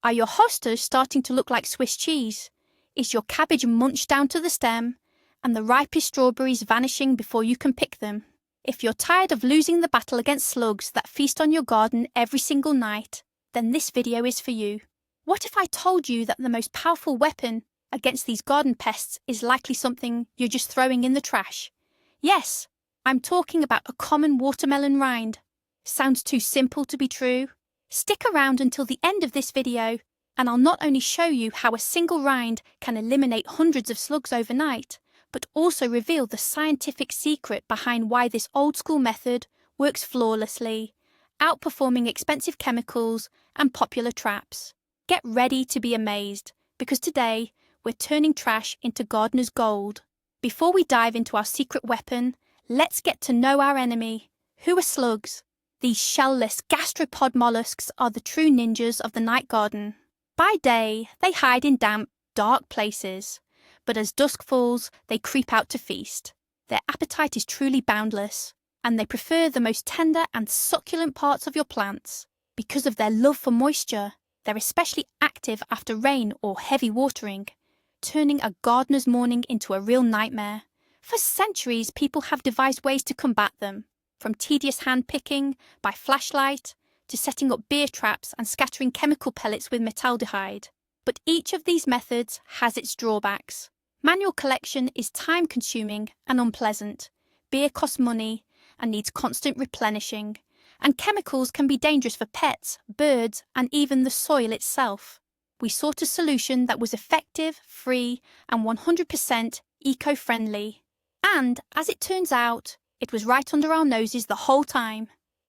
Are your hostas starting to look like Swiss cheese? Is your cabbage munched down to the stem, and the ripest strawberries vanishing before you can pick them? If you're tired of losing the battle against slugs that feast on your garden every single night, then this video is for you. What if I told you that the most powerful weapon against these garden pests is likely something you're just throwing in the trash? Yes, I'm talking about a common watermelon rind. Sounds too simple to be true? Stick around until the end of this video, and I'll not only show you how a single rind can eliminate hundreds of slugs overnight, but also reveal the scientific secret behind why this old-school method works flawlessly, outperforming expensive chemicals and popular traps. Get ready to be amazed, because today we're turning trash into gardener's gold. Before we dive into our secret weapon, let's get to know our enemy. Who are slugs? These shell-less gastropod mollusks are the true ninjas of the night garden. By day, they hide in damp, dark places, but as dusk falls, they creep out to feast. Their appetite is truly boundless, and they prefer the most tender and succulent parts of your plants. Because of their love for moisture, they're especially active after rain or heavy watering, turning a gardener's morning into a real nightmare. For centuries, people have devised ways to combat them, from tedious hand-picking by flashlight to setting up beer traps and scattering chemical pellets with metaldehyde. But each of these methods has its drawbacks. Manual collection is time-consuming and unpleasant. Beer costs money and needs constant replenishing. And chemicals can be dangerous for pets, birds, and even the soil itself. We sought a solution that was effective, free, and 100% eco-friendly. And, as it turns out, it was right under our noses the whole time.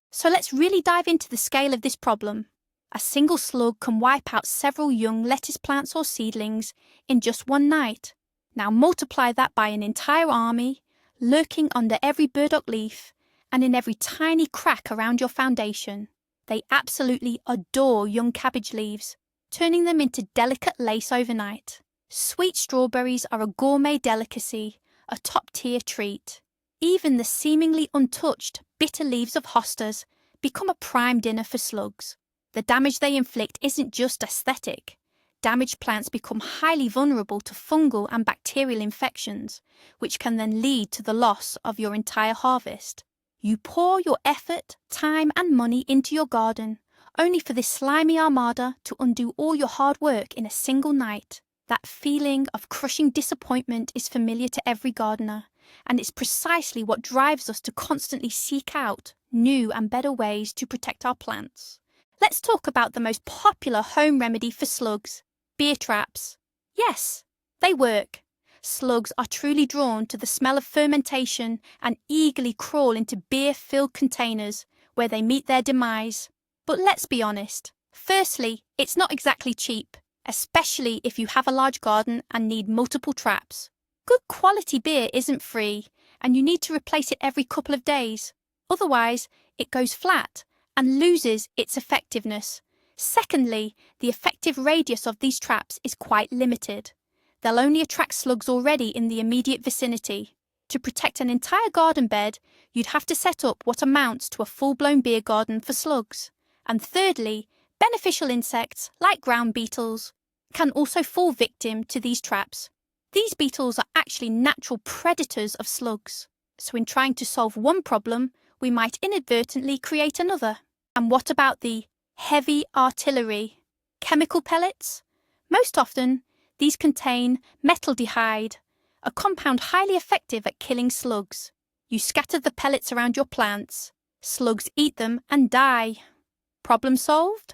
So let's really dive into the scale of this problem. A single slug can wipe out several young lettuce plants or seedlings in just one night. Now multiply that by an entire army, lurking under every burdock leaf and in every tiny crack around your foundation. They absolutely adore young cabbage leaves, turning them into delicate lace overnight. Sweet strawberries are a gourmet delicacy, a top-tier treat. Even the seemingly untouched, bitter leaves of hostas become a prime dinner for slugs. The damage they inflict isn't just aesthetic. Damaged plants become highly vulnerable to fungal and bacterial infections, which can then lead to the loss of your entire harvest. You pour your effort, time, and money into your garden, only for this slimy armada to undo all your hard work in a single night. That feeling of crushing disappointment is familiar to every gardener, and it's precisely what drives us to constantly seek out new and better ways to protect our plants. Let's talk about the most popular home remedy for slugs, beer traps. Yes, they work. Slugs are truly drawn to the smell of fermentation and eagerly crawl into beer-filled containers where they meet their demise. But let's be honest. Firstly, it's not exactly cheap, especially if you have a large garden and need multiple traps. Good quality beer isn't free, and you need to replace it every couple of days. Otherwise, it goes flat and loses its effectiveness. Secondly, the effective radius of these traps is quite limited. They'll only attract slugs already in the immediate vicinity. To protect an entire garden bed, you'd have to set up what amounts to a full-blown beer garden for slugs. And thirdly, beneficial insects, like ground beetles, can also fall victim to these traps. These beetles are actually natural predators of slugs. So in trying to solve one problem, we might inadvertently create another. And what about the heavy artillery? Chemical pellets? Most often, these contain metaldehyde, a compound highly effective at killing slugs. You scatter the pellets around your plants. Slugs eat them and die. Problem solved?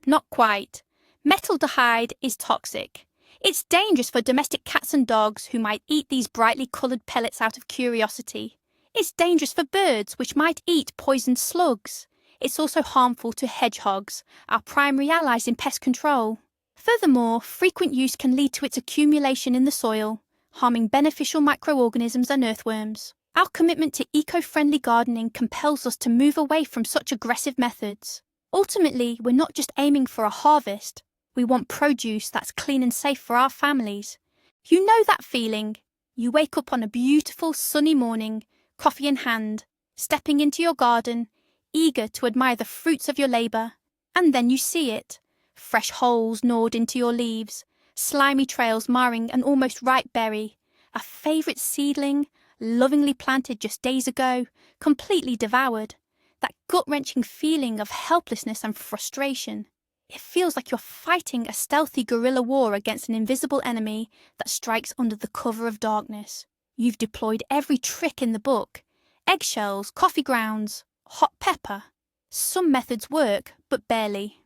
Not quite. Metaldehyde is toxic. It's dangerous for domestic cats and dogs who might eat these brightly coloured pellets out of curiosity. It's dangerous for birds which might eat poisoned slugs. It's also harmful to hedgehogs, our primary allies in pest control. Furthermore, frequent use can lead to its accumulation in the soil, harming beneficial microorganisms and earthworms. Our commitment to eco-friendly gardening compels us to move away from such aggressive methods. Ultimately, we're not just aiming for a harvest. We want produce that's clean and safe for our families. You know that feeling. You wake up on a beautiful sunny morning, coffee in hand, stepping into your garden, eager to admire the fruits of your labour, and then you see it, fresh holes gnawed into your leaves, slimy trails marring an almost ripe berry, a favourite seedling, lovingly planted just days ago, completely devoured. That gut-wrenching feeling of helplessness and frustration. It feels like you're fighting a stealthy guerrilla war against an invisible enemy that strikes under the cover of darkness. You've deployed every trick in the book. Eggshells, coffee grounds, hot pepper. Some methods work, but barely.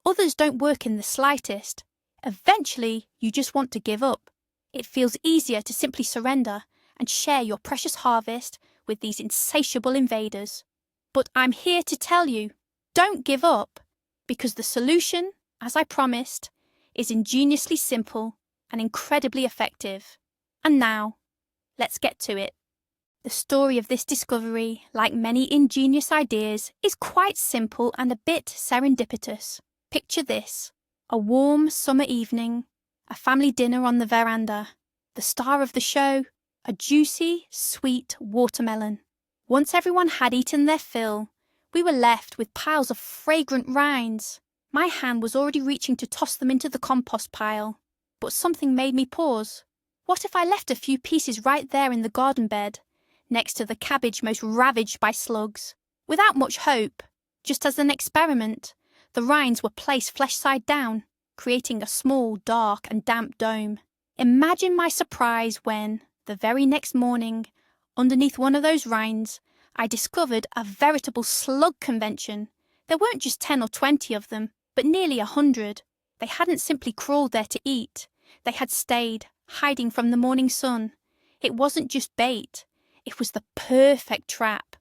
Others don't work in the slightest. Eventually, you just want to give up. It feels easier to simply surrender and share your precious harvest with these insatiable invaders. But I'm here to tell you, don't give up, because the solution, as I promised, is ingeniously simple and incredibly effective. And now, let's get to it. The story of this discovery, like many ingenious ideas, is quite simple and a bit serendipitous. Picture this: a warm summer evening, a family dinner on the veranda, the star of the show, a juicy, sweet watermelon. Once everyone had eaten their fill, we were left with piles of fragrant rinds. My hand was already reaching to toss them into the compost pile, but something made me pause. What if I left a few pieces right there in the garden bed, next to the cabbage most ravaged by slugs? Without much hope, just as an experiment, the rinds were placed flesh side down, creating a small, dark and damp dome. Imagine my surprise when, the very next morning, underneath one of those rinds, I discovered a veritable slug convention. There weren't just 10 or 20 of them, but nearly 100. They hadn't simply crawled there to eat. They had stayed, hiding from the morning sun. It wasn't just bait. It was the perfect trap.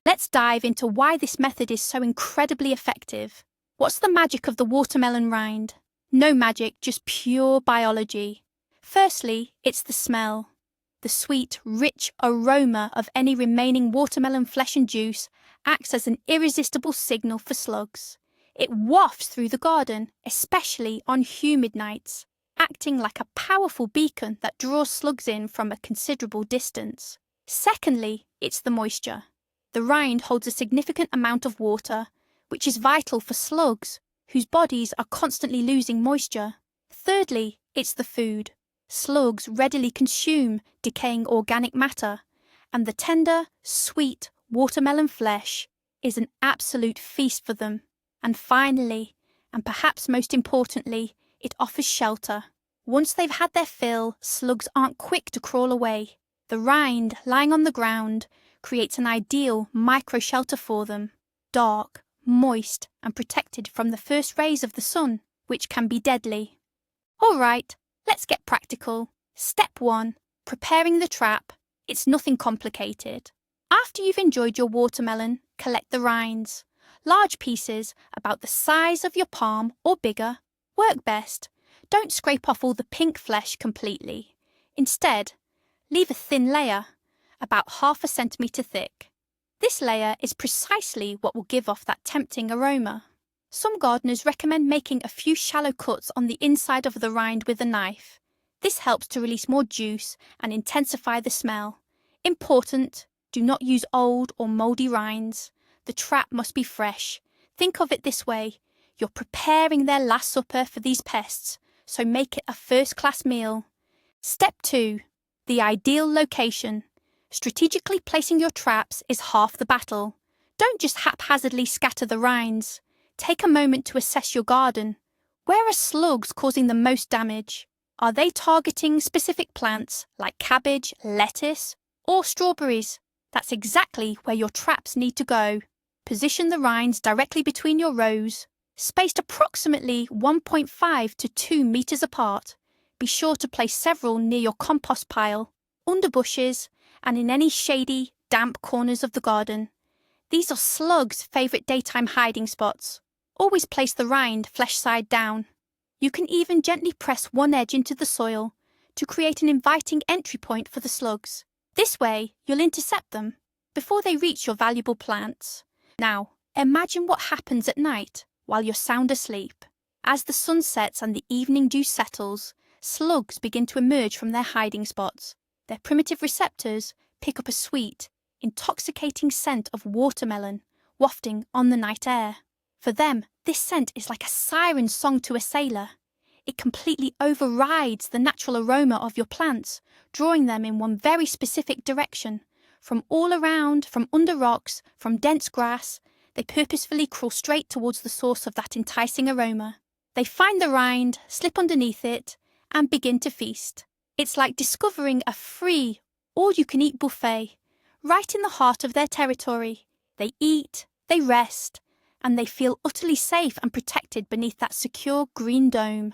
Let's dive into why this method is so incredibly effective. What's the magic of the watermelon rind? No magic, just pure biology. Firstly, it's the smell. The sweet, rich aroma of any remaining watermelon flesh and juice acts as an irresistible signal for slugs. It wafts through the garden, especially on humid nights, acting like a powerful beacon that draws slugs in from a considerable distance. Secondly, it's the moisture. The rind holds a significant amount of water, which is vital for slugs, whose bodies are constantly losing moisture. Thirdly, it's the food. Slugs readily consume decaying organic matter, and the tender, sweet watermelon flesh is an absolute feast for them. And finally, and perhaps most importantly, it offers shelter. Once they've had their fill, slugs aren't quick to crawl away. The rind, lying on the ground, creates an ideal micro-shelter for them. Dark, moist, and protected from the first rays of the sun, which can be deadly. All right. Let's get practical. Step 1. Preparing the trap. It's nothing complicated. After you've enjoyed your watermelon, collect the rinds. Large pieces, about the size of your palm or bigger, work best. Don't scrape off all the pink flesh completely. Instead, leave a thin layer, about 1/2 centimetre thick. This layer is precisely what will give off that tempting aroma. Some gardeners recommend making a few shallow cuts on the inside of the rind with a knife. This helps to release more juice and intensify the smell. Important, do not use old or mouldy rinds. The trap must be fresh. Think of it this way: you're preparing their last supper for these pests, so make it a first-class meal. Step 2. The ideal location. Strategically placing your traps is half the battle. Don't just haphazardly scatter the rinds. Take a moment to assess your garden. Where are slugs causing the most damage? Are they targeting specific plants like cabbage, lettuce, or strawberries? That's exactly where your traps need to go. Position the rinds directly between your rows, spaced approximately 1.5 to 2 meters apart. Be sure to place several near your compost pile, under bushes, and in any shady, damp corners of the garden. These are slugs' favourite daytime hiding spots. Always place the rind flesh side down. You can even gently press one edge into the soil to create an inviting entry point for the slugs. This way, you'll intercept them before they reach your valuable plants. Now, imagine what happens at night while you're sound asleep. As the sun sets and the evening dew settles, slugs begin to emerge from their hiding spots. Their primitive receptors pick up a sweet, intoxicating scent of watermelon wafting on the night air. For them, this scent is like a siren song to a sailor. It completely overrides the natural aroma of your plants, drawing them in one very specific direction. From all around, from under rocks, from dense grass, they purposefully crawl straight towards the source of that enticing aroma. They find the rind, slip underneath it, and begin to feast. It's like discovering a free, all-you-can-eat buffet, right in the heart of their territory. They eat, they rest, and they feel utterly safe and protected beneath that secure green dome.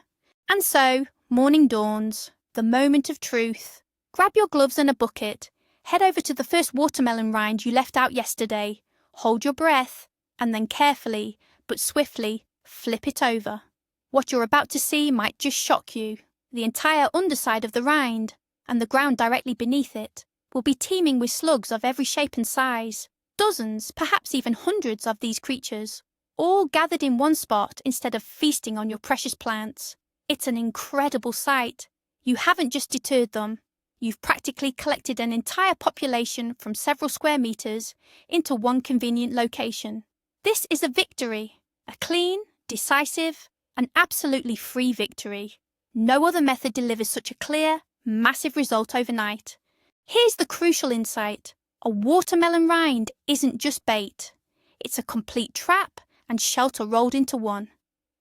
And so, morning dawns, the moment of truth. Grab your gloves and a bucket, head over to the first watermelon rind you left out yesterday, hold your breath, and then carefully, but swiftly, flip it over. What you're about to see might just shock you. The entire underside of the rind, and the ground directly beneath it, will be teeming with slugs of every shape and size. Dozens, perhaps even hundreds of these creatures, all gathered in one spot instead of feasting on your precious plants. It's an incredible sight. You haven't just deterred them. You've practically collected an entire population from several square meters into one convenient location. This is a victory, a clean, decisive, and absolutely free victory. No other method delivers such a clear, massive result overnight. Here's the crucial insight. A watermelon rind isn't just bait. It's a complete trap and shelter rolled into one.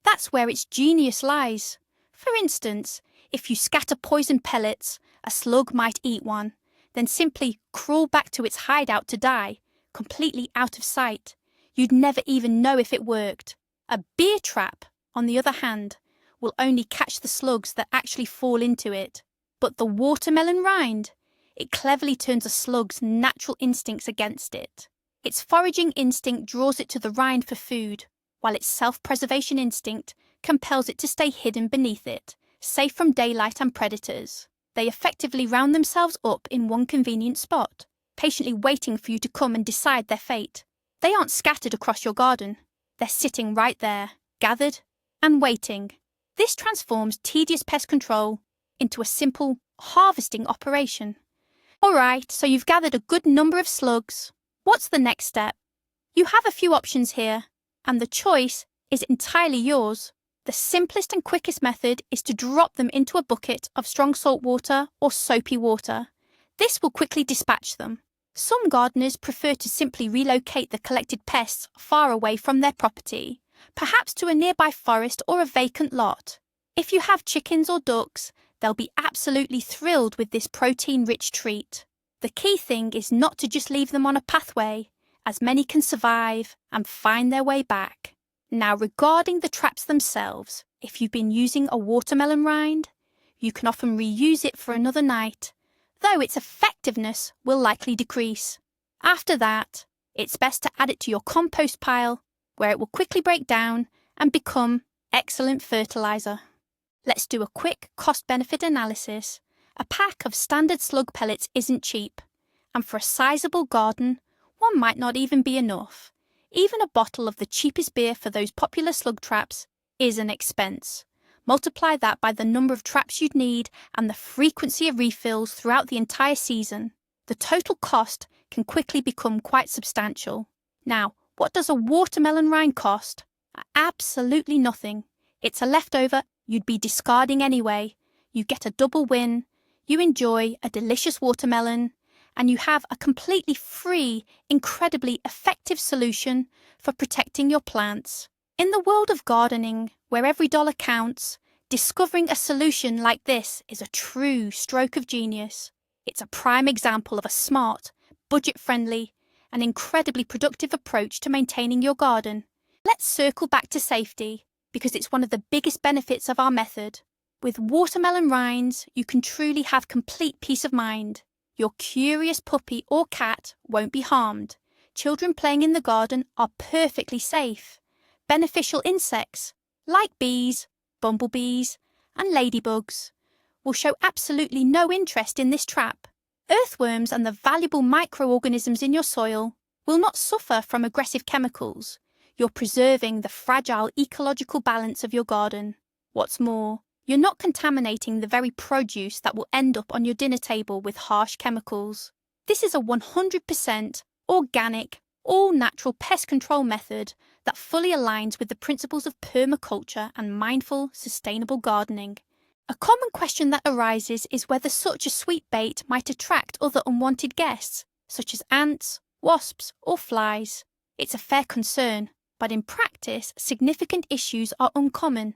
That's where its genius lies. For instance, if you scatter poison pellets, a slug might eat one, then simply crawl back to its hideout to die, completely out of sight. You'd never even know if it worked. A beer trap, on the other hand, will only catch the slugs that actually fall into it. But the watermelon rind, it cleverly turns a slug's natural instincts against it. Its foraging instinct draws it to the rind for food, while its self-preservation instinct compels it to stay hidden beneath it, safe from daylight and predators. They effectively round themselves up in one convenient spot, patiently waiting for you to come and decide their fate. They aren't scattered across your garden. They're sitting right there, gathered and waiting. This transforms tedious pest control into a simple harvesting operation. All right, so you've gathered a good number of slugs. What's the next step? You have a few options here, and the choice is entirely yours. The simplest and quickest method is to drop them into a bucket of strong salt water or soapy water. This will quickly dispatch them. Some gardeners prefer to simply relocate the collected pests far away from their property, perhaps to a nearby forest or a vacant lot. If you have chickens or ducks, they'll be absolutely thrilled with this protein-rich treat. The key thing is not to just leave them on a pathway, as many can survive and find their way back. Now, regarding the traps themselves, if you've been using a watermelon rind, you can often reuse it for another night, though its effectiveness will likely decrease. After that, it's best to add it to your compost pile, where it will quickly break down and become excellent fertilizer. Let's do a quick cost-benefit analysis. A pack of standard slug pellets isn't cheap, and for a sizable garden, one might not even be enough. Even a bottle of the cheapest beer for those popular slug traps is an expense. Multiply that by the number of traps you'd need and the frequency of refills throughout the entire season. The total cost can quickly become quite substantial. Now, what does a watermelon rind cost? Absolutely nothing. It's a leftover you'd be discarding anyway. You get a double win, you enjoy a delicious watermelon, and you have a completely free, incredibly effective solution for protecting your plants. In the world of gardening, where every dollar counts, discovering a solution like this is a true stroke of genius. It's a prime example of a smart, budget-friendly, and incredibly productive approach to maintaining your garden. Let's circle back to safety, because it's one of the biggest benefits of our method. With watermelon rinds, you can truly have complete peace of mind. Your curious puppy or cat won't be harmed. Children playing in the garden are perfectly safe. Beneficial insects, like bees, bumblebees, and ladybugs, will show absolutely no interest in this trap. Earthworms and the valuable microorganisms in your soil will not suffer from aggressive chemicals. You're preserving the fragile ecological balance of your garden. What's more, you're not contaminating the very produce that will end up on your dinner table with harsh chemicals. This is a 100% organic, all-natural pest control method that fully aligns with the principles of permaculture and mindful, sustainable gardening. A common question that arises is whether such a sweet bait might attract other unwanted guests, such as ants, wasps, or flies. It's a fair concern, but in practice, significant issues are uncommon.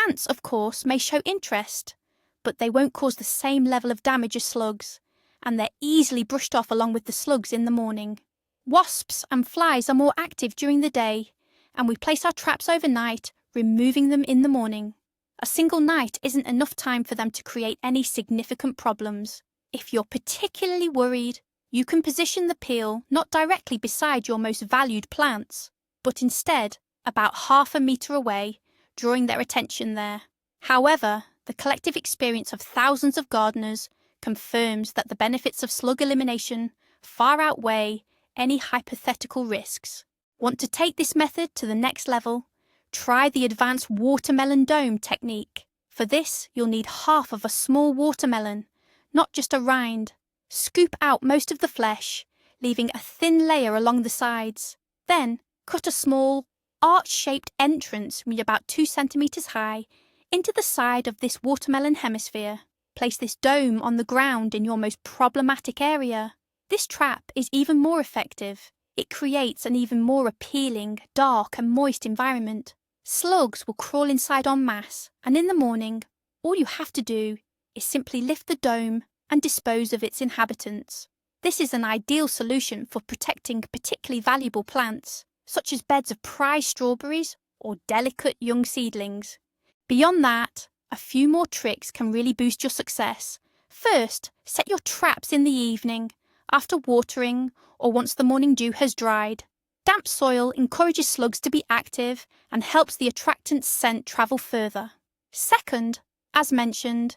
Ants, of course, may show interest, but they won't cause the same level of damage as slugs, and they're easily brushed off along with the slugs in the morning. Wasps and flies are more active during the day, and we place our traps overnight, removing them in the morning. A single night isn't enough time for them to create any significant problems. If you're particularly worried, you can position the peel not directly beside your most valued plants, but instead about half a metre away, drawing their attention there. However, the collective experience of thousands of gardeners confirms that the benefits of slug elimination far outweigh any hypothetical risks. Want to take this method to the next level? Try the advanced watermelon dome technique. For this, you'll need half of a small watermelon, not just a rind. Scoop out most of the flesh, leaving a thin layer along the sides. Then, cut a small, arch-shaped entrance about 2 centimetres high into the side of this watermelon hemisphere. Place this dome on the ground in your most problematic area. This trap is even more effective. It creates an even more appealing, dark and moist environment. Slugs will crawl inside en masse, and in the morning, all you have to do is simply lift the dome and dispose of its inhabitants. This is an ideal solution for protecting particularly valuable plants, such as beds of prize strawberries or delicate young seedlings. Beyond that, a few more tricks can really boost your success. First, set your traps in the evening, after watering or once the morning dew has dried. Damp soil encourages slugs to be active and helps the attractant scent travel further. Second, as mentioned,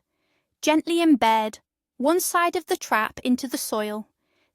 gently embed one side of the trap into the soil.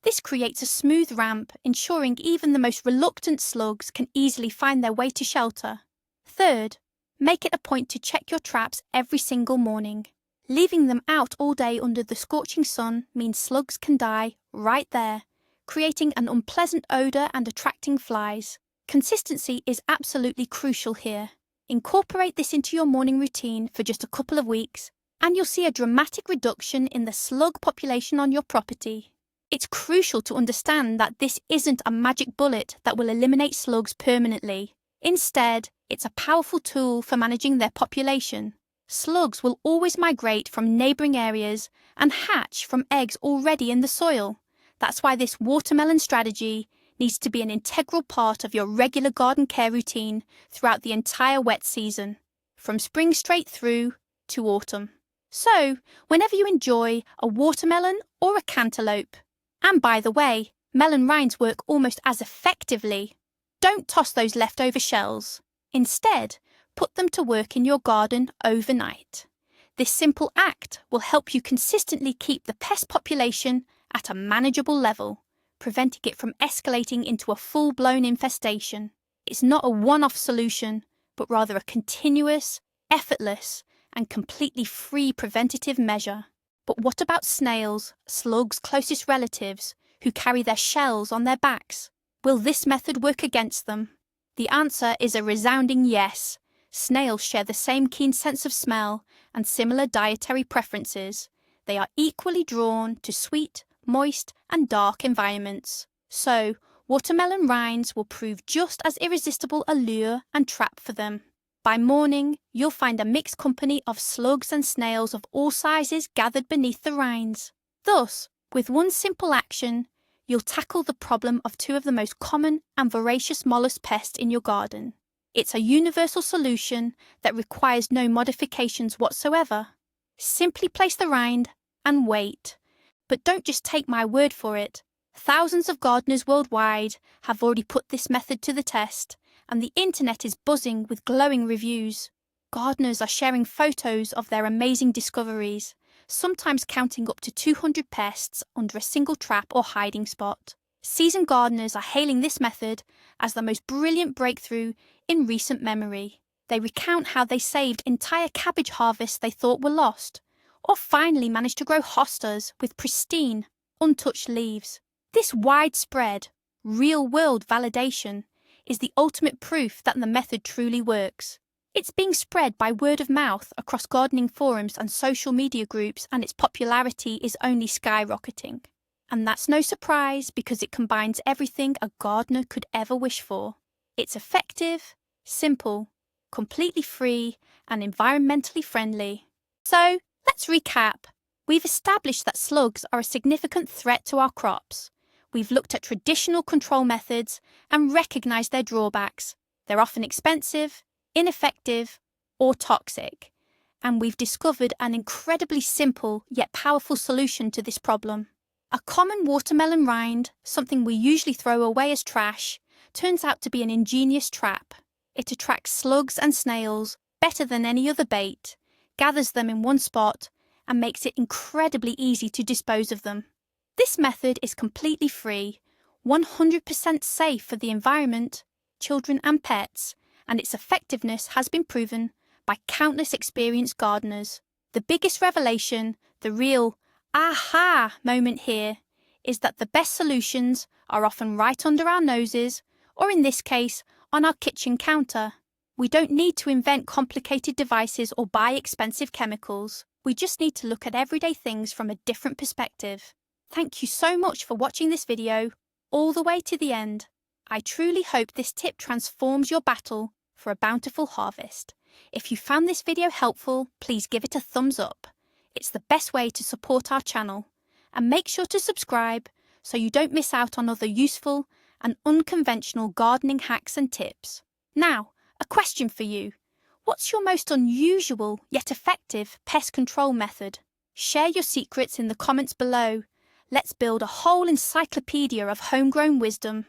This creates a smooth ramp, ensuring even the most reluctant slugs can easily find their way to shelter. Third, make it a point to check your traps every single morning. Leaving them out all day under the scorching sun means slugs can die right there, creating an unpleasant odour and attracting flies. Consistency is absolutely crucial here. Incorporate this into your morning routine for just a couple of weeks, and you'll see a dramatic reduction in the slug population on your property. It's crucial to understand that this isn't a magic bullet that will eliminate slugs permanently. Instead, it's a powerful tool for managing their population. Slugs will always migrate from neighbouring areas and hatch from eggs already in the soil. That's why this watermelon strategy needs to be an integral part of your regular garden care routine throughout the entire wet season, from spring straight through to autumn. So, whenever you enjoy a watermelon or a cantaloupe, and by the way, melon rinds work almost as effectively, don't toss those leftover shells. Instead, put them to work in your garden overnight. This simple act will help you consistently keep the pest population at a manageable level, preventing it from escalating into a full-blown infestation. It's not a one-off solution, but rather a continuous, effortless, and completely free preventative measure. But what about snails, slugs' closest relatives, who carry their shells on their backs? Will this method work against them? The answer is a resounding yes. Snails share the same keen sense of smell and similar dietary preferences. They are equally drawn to sweet, moist, and dark environments. So, watermelon rinds will prove just as irresistible a lure and trap for them. By morning, you'll find a mixed company of slugs and snails of all sizes gathered beneath the rinds. Thus, with one simple action, you'll tackle the problem of two of the most common and voracious mollusk pests in your garden. It's a universal solution that requires no modifications whatsoever. Simply place the rind and wait. But don't just take my word for it. Thousands of gardeners worldwide have already put this method to the test, and the internet is buzzing with glowing reviews. Gardeners are sharing photos of their amazing discoveries, sometimes counting up to 200 pests under a single trap or hiding spot. Seasoned gardeners are hailing this method as the most brilliant breakthrough in recent memory. They recount how they saved entire cabbage harvests they thought were lost, or finally managed to grow hostas with pristine, untouched leaves. This widespread, real-world validation is the ultimate proof that the method truly works. It's being spread by word of mouth across gardening forums and social media groups, and its popularity is only skyrocketing. And that's no surprise because it combines everything a gardener could ever wish for. It's effective, simple, completely free, and environmentally friendly. So, let's recap. We've established that slugs are a significant threat to our crops. We've looked at traditional control methods and recognised their drawbacks. They're often expensive, ineffective, or toxic. And we've discovered an incredibly simple yet powerful solution to this problem. A common watermelon rind, something we usually throw away as trash, turns out to be an ingenious trap. It attracts slugs and snails better than any other bait, gathers them in one spot, and makes it incredibly easy to dispose of them. This method is completely free, 100% safe for the environment, children and pets, and its effectiveness has been proven by countless experienced gardeners. The biggest revelation, the real aha moment here, is that the best solutions are often right under our noses, or in this case, on our kitchen counter. We don't need to invent complicated devices or buy expensive chemicals. We just need to look at everyday things from a different perspective. Thank you so much for watching this video all the way to the end. I truly hope this tip transforms your battle for a bountiful harvest. If you found this video helpful, please give it a thumbs up. It's the best way to support our channel. And make sure to subscribe so you don't miss out on other useful and unconventional gardening hacks and tips. Now, a question for you. What's your most unusual yet effective pest control method? Share your secrets in the comments below. Let's build a whole encyclopedia of homegrown wisdom.